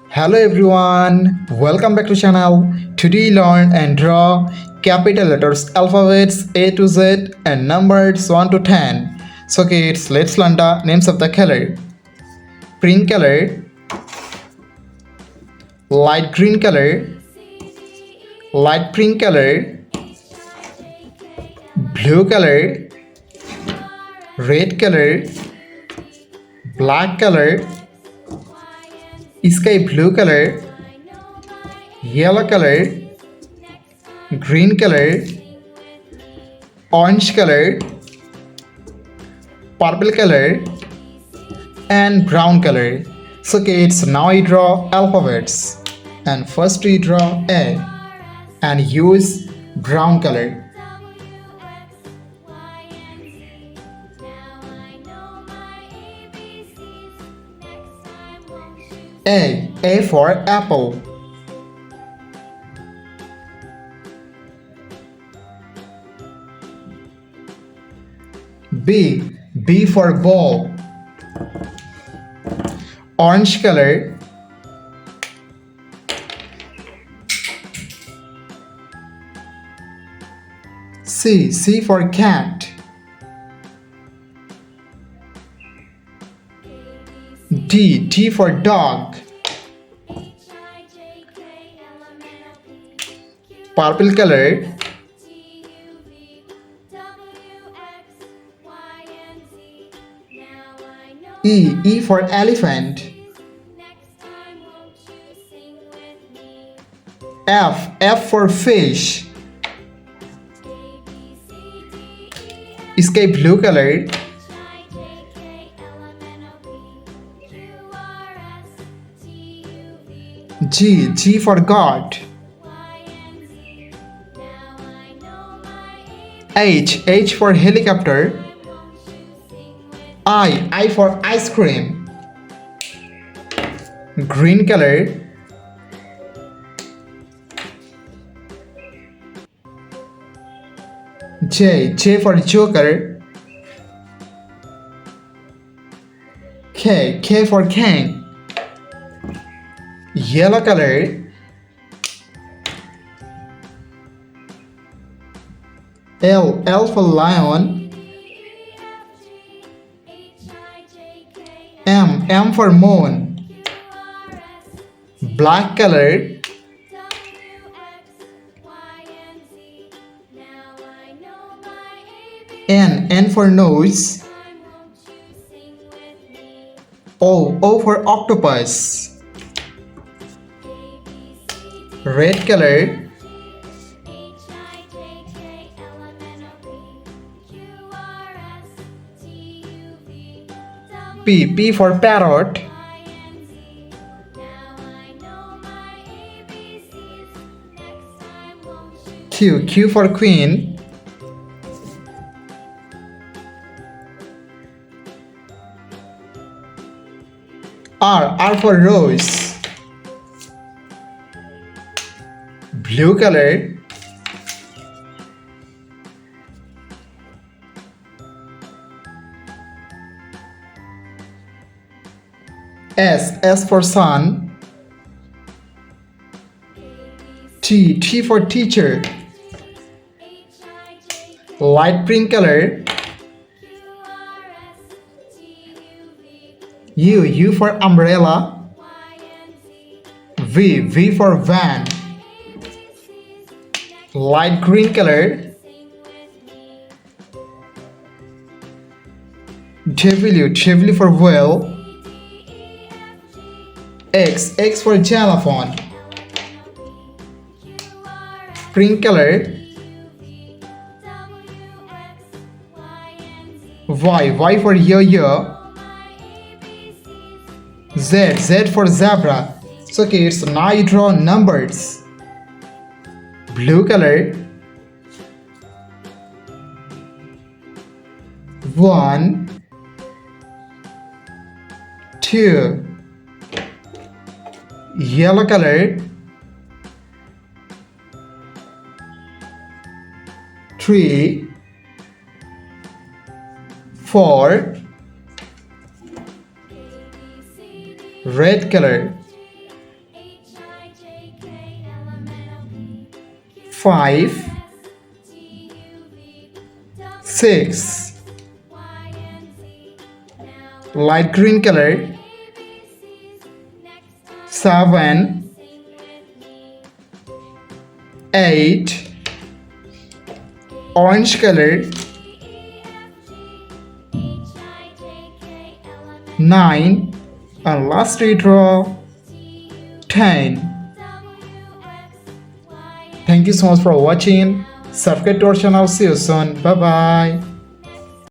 Hello everyone, welcome back to channel. Today learn and draw capital letters alphabets A to Z and numbers 1 to 10. So kids, let's learn the names of the color. Pink color, light green color, light pink color, blue color, red color, black color, sky blue color, yellow color, green color, orange color, purple color, and brown color. So kids, now I draw alphabets. And first we draw A and use brown color. A for apple. B for ball. Orange color. C for cat. D for dog. Purple color. E for elephant. F for fish. Sky blue color. G for God. H for helicopter. I for ice cream. Green color. J for joker. K for king. Yellow color. L for lion. M for moon. Black color. N for nose. O for octopus. Red color. P for parrot. Q for queen. R for rose. Blue color. S for sun. T for teacher. Light pink color. U for umbrella. V for van. Light green color. W for whale. X for xylophone. Pink color. Y for yo-yo. Z for zebra. So kids, now you draw numbers. Blue color. 1 2. Yellow color. 3 4. Red color. 5, 6. Light green color, 7, 8. Orange color, 9. And lastly draw 10. Thank you so much for watching. Subscribe to our channel. See you soon. Bye bye.